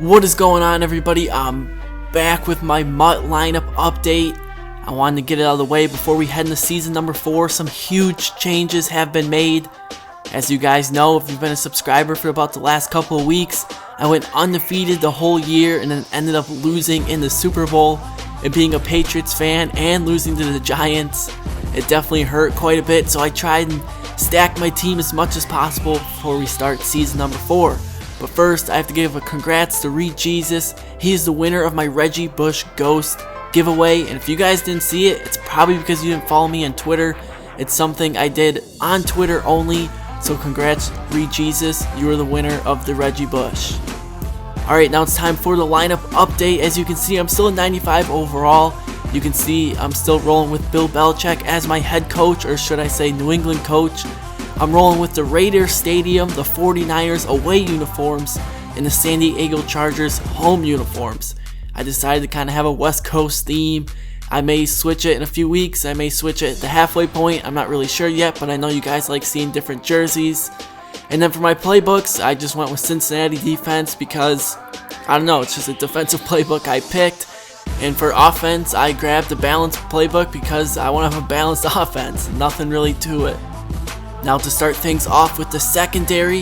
What is going on, everybody? I'm back with my MUT lineup update. I wanted to get it out of the way before we head into season number 4. Some huge changes have been made. As you guys know, if you've been a subscriber for about the last couple of weeks, I went undefeated the whole year and then ended up losing in the Super Bowl. And being a Patriots fan and losing to the Giants, it definitely hurt quite a bit. So I tried and stacked my team as much as possible before we start season number 4. But first, I have to give a congrats to Reed Jesus. He is the winner of my Reggie Bush Ghost giveaway. And if you guys didn't see it, it's probably because you didn't follow me on Twitter. It's something I did on Twitter only. So congrats, Reed Jesus. You are the winner of the Reggie Bush. Alright, now it's time for the lineup update. As you can see, I'm still at 95 overall. You can see I'm still rolling with Bill Belichick as my head coach, or should I say New England coach. I'm rolling with the Raiders Stadium, the 49ers away uniforms, and the San Diego Chargers home uniforms. I decided to kind of have a West Coast theme. I may switch it in a few weeks. I may switch it at the halfway point. I'm not really sure yet, but I know you guys like seeing different jerseys. And then for my playbooks, I just went with Cincinnati defense because, I don't know, it's just a defensive playbook I picked. And for offense, I grabbed the balanced playbook because I want to have a balanced offense. Nothing really to it. Now to start things off with the secondary,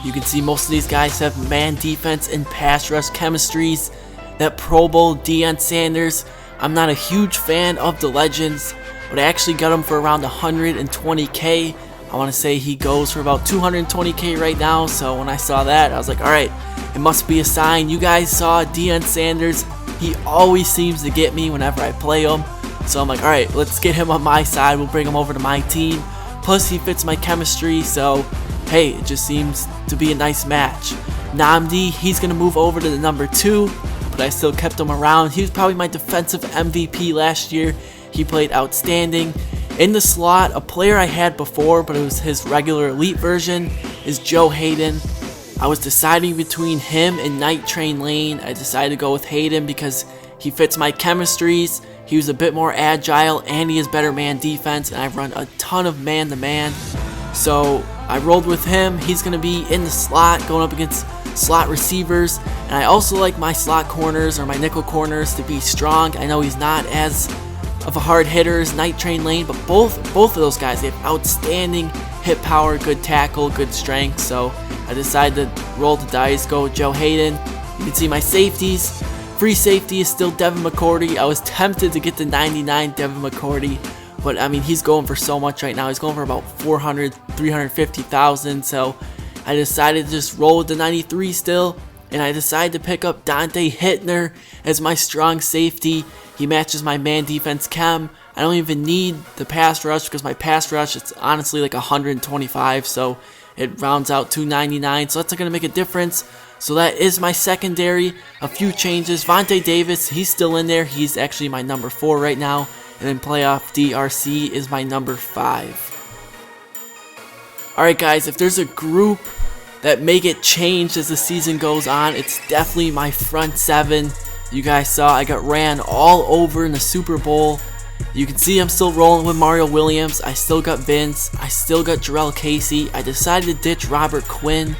you can see most of these guys have man defense and pass rush chemistries. That Pro Bowl Deion Sanders, I'm not a huge fan of the legends, but I actually got him for around 120k. I want to say he goes for about 220k right now, so when I saw that, I was like, alright, it must be a sign. You guys saw Deion Sanders, he always seems to get me whenever I play him, so I'm like, alright, let's get him on my side, we'll bring him over to my team. Plus he fits my chemistry, so hey, it just seems to be a nice match. Namdi, he's going to move over to the number 2, but I still kept him around. He was probably my defensive MVP last year. He played outstanding. In the slot, a player I had before, but it was his regular elite version, is Joe Hayden. I was deciding between him and Night Train Lane. I decided to go with Hayden because he fits my chemistries. He was a bit more agile and he has better man defense, and I've run a ton of man-to-man. So I rolled with him. He's going to be in the slot going up against slot receivers, and I also like my slot corners or my nickel corners to be strong. I know he's not as of a hard hitter as Night Train Lane, but both of those guys, they have outstanding hit power, good tackle, good strength. So I decided to roll the dice, go with Joe Hayden. You can see my safeties. Free safety is still Devin McCourty. I was tempted to get the 99 Devin McCourty, but I mean, he's going for so much right now. He's going for about 400, 350,000. So I decided to just roll with the 93 still, and I decided to pick up Dante Hittner as my strong safety. He matches my man defense chem. I don't even need the pass rush because my pass rush, it's honestly like 125, so it rounds out to 99, so that's not going to make a difference. So that is my secondary. A few changes. Vontae Davis, he's still in there. He's actually my number 4 right now. And then playoff DRC is my number 5. Alright guys, if there's a group that may get changed as the season goes on, it's definitely my front 7. You guys saw I got ran all over in the Super Bowl. You can see I'm still rolling with Mario Williams. I still got Vince. I still got Jarrell Casey. I decided to ditch Robert Quinn.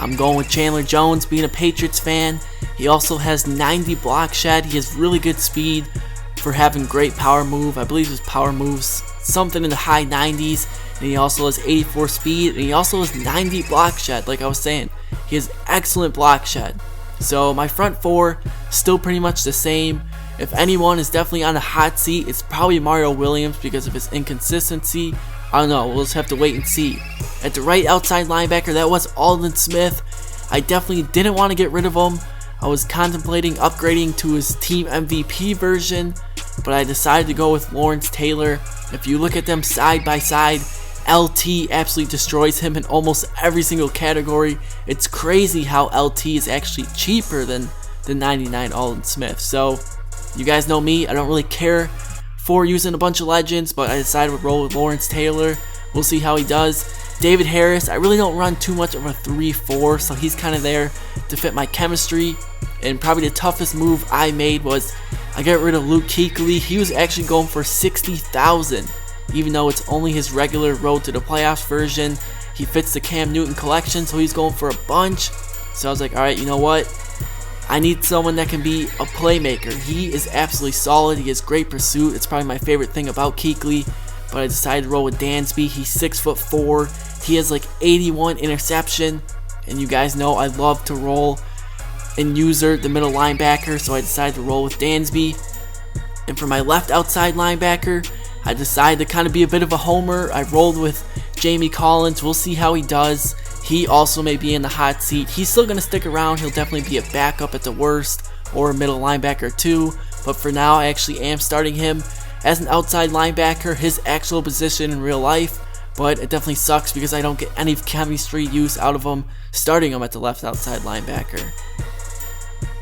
I'm going with Chandler Jones, being a Patriots fan. He also has 90 block shed. He has really good speed for having great power move. I believe his power moves something in the high 90s. And he also has 84 speed. And he also has 90 block shed, like I was saying. He has excellent block shed. So my front 4, still pretty much the same. If anyone is definitely on the hot seat, it's probably Mario Williams because of his inconsistency. I don't know, we'll just have to wait and see. At the right outside linebacker, that was Aldon Smith. I definitely didn't want to get rid of him. I was contemplating upgrading to his team MVP version, but I decided to go with Lawrence Taylor. If you look at them side by side, LT absolutely destroys him in almost every single category. It's crazy how LT is actually cheaper than the 99 Aldon Smith. So you guys know me, I don't really care for using a bunch of legends, but I decided to roll with Lawrence Taylor. We'll see how he does. David Harris, I really don't run too much of a 3-4, so he's kind of there to fit my chemistry. And probably the toughest move I made was I got rid of Luke Kuechly. He was actually going for 60,000, even though it's only his regular road to the playoffs version. He fits the Cam Newton collection, so he's going for a bunch. So I was like, alright, you know what? I need someone that can be a playmaker. He is absolutely solid. He has great pursuit. It's probably my favorite thing about Kuechly. But I decided to roll with Dansby. He's 6'4". He has like 81 interception. And you guys know I love to roll and user the middle linebacker. So I decided to roll with Dansby. And for my left outside linebacker, I decided to kind of be a bit of a homer. I rolled with Jamie Collins. We'll see how he does. He also may be in the hot seat. He's still going to stick around. He'll definitely be a backup at the worst, or a middle linebacker too. But for now, I actually am starting him as an outside linebacker, his actual position in real life. But it definitely sucks because I don't get any chemistry use out of him starting him at the left outside linebacker.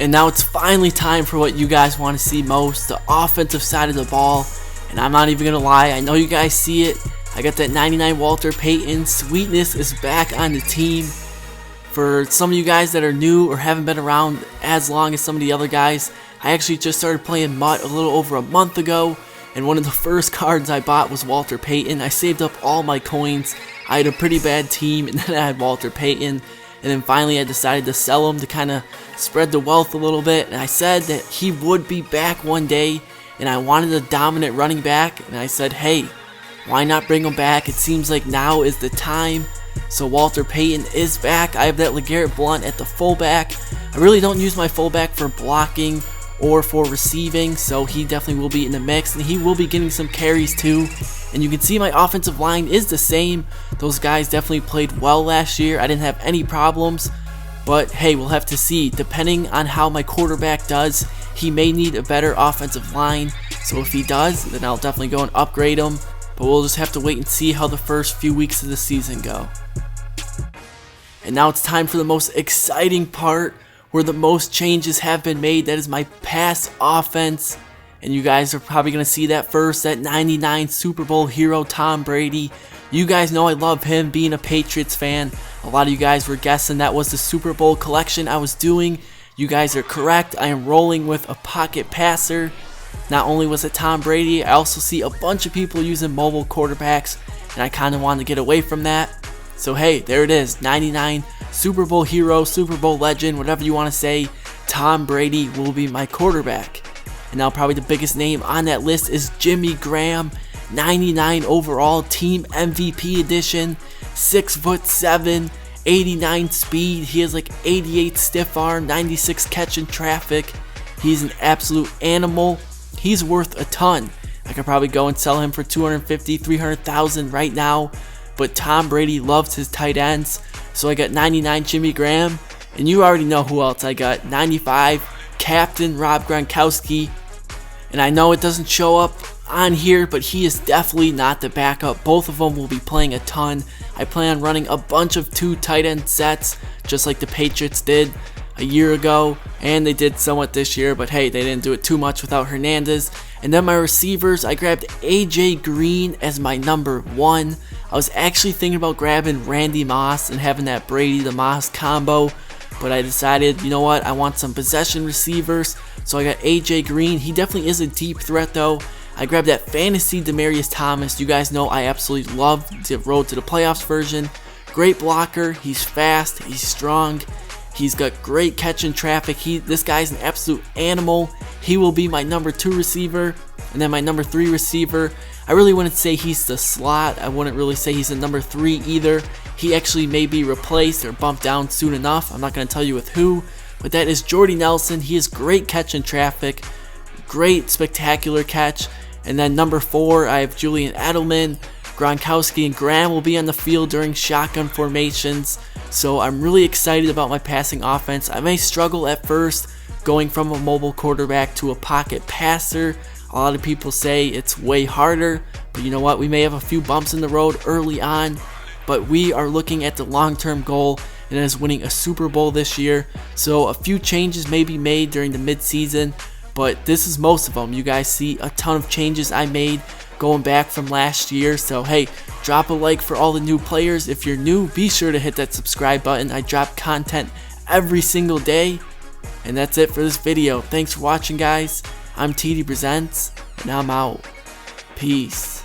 And now it's finally time for what you guys want to see most, the offensive side of the ball. And I'm not even going to lie, I know you guys see it. I got that 99 Walter Payton. Sweetness is back on the team. For some of you guys that are new or haven't been around as long as some of the other guys, I actually just started playing MUT a little over a month ago. And one of the first cards I bought was Walter Payton. I saved up all my coins. I had a pretty bad team, and then I had Walter Payton. And then finally I decided to sell him to kind of spread the wealth a little bit. And I said that he would be back one day. And I wanted a dominant running back. And I said, hey, why not bring him back? It seems like now is the time. So Walter Payton is back. I have that LeGarrette Blount at the fullback. I really don't use my fullback for blocking or for receiving, so he definitely will be in the mix, and he will be getting some carries too. And you can see my offensive line is the same. Those guys definitely played well last year. I didn't have any problems, but hey, we'll have to see. Depending on how my quarterback does, he may need a better offensive line. So if he does, then I'll definitely go and upgrade him. But we'll just have to wait and see how the first few weeks of the season go. And now it's time for the most exciting part, where the most changes have been made. That is my pass offense. And you guys are probably going to see that first, that 99 Super Bowl hero Tom Brady. You guys know I love him, being a Patriots fan. A lot of you guys were guessing that was the Super Bowl collection I was doing. You guys are correct. I am rolling with a pocket passer. Not only was it Tom Brady, I also see a bunch of people using mobile quarterbacks, and I kind of wanted to get away from that. So hey, there it is, 99 Super Bowl hero, Super Bowl legend, whatever you want to say. Tom Brady will be my quarterback. And now probably the biggest name on that list is Jimmy Graham, 99 overall, team MVP edition, 6'7", 89 speed. He has like 88 stiff arm, 96 catch in traffic. He's an absolute animal. He's worth a ton. I could probably go and sell him for $250,000, $300,000 right now. But Tom Brady loves his tight ends. So I got 99 Jimmy Graham. And you already know who else I got. 95 Captain Rob Gronkowski. And I know it doesn't show up on here, but he is definitely not the backup. Both of them will be playing a ton. I plan on running a bunch of 2 tight end sets, just like the Patriots did a year ago, and they did somewhat this year, but hey, they didn't do it too much without Hernandez. And then my receivers, I grabbed AJ Green as my number 1. I was actually thinking about grabbing Randy Moss and having that Brady to Moss combo, but I decided, you know what, I want some possession receivers, so I got AJ Green. He definitely is a deep threat though. I grabbed that fantasy Demaryius Thomas. You guys know I absolutely love the Road to the Playoffs version. Great blocker, he's fast, he's strong. He's got great catch in traffic. This guy's an absolute animal. He will be my number 2 receiver. And then my number 3 receiver, I really wouldn't say he's the slot. I wouldn't really say he's a number 3 either. He actually may be replaced or bumped down soon enough. I'm not going to tell you with who. But that is Jordy Nelson. He has great catch in traffic. Great spectacular catch. And then number 4, I have Julian Edelman. Gronkowski and Graham will be on the field during shotgun formations. So I'm really excited about my passing offense. I may struggle at first going from a mobile quarterback to a pocket passer. A lot of people say it's way harder, but you know what? We may have a few bumps in the road early on, but we are looking at the long-term goal, and that is winning a Super Bowl this year. So a few changes may be made during the midseason, but this is most of them. You guys see a ton of changes I made going back from last year. So hey, drop a like for all the new players. If you're new, be sure to hit that subscribe button. I drop content every single day. And that's it for this video. Thanks for watching, guys. I'm TD Presents, and I'm out. Peace.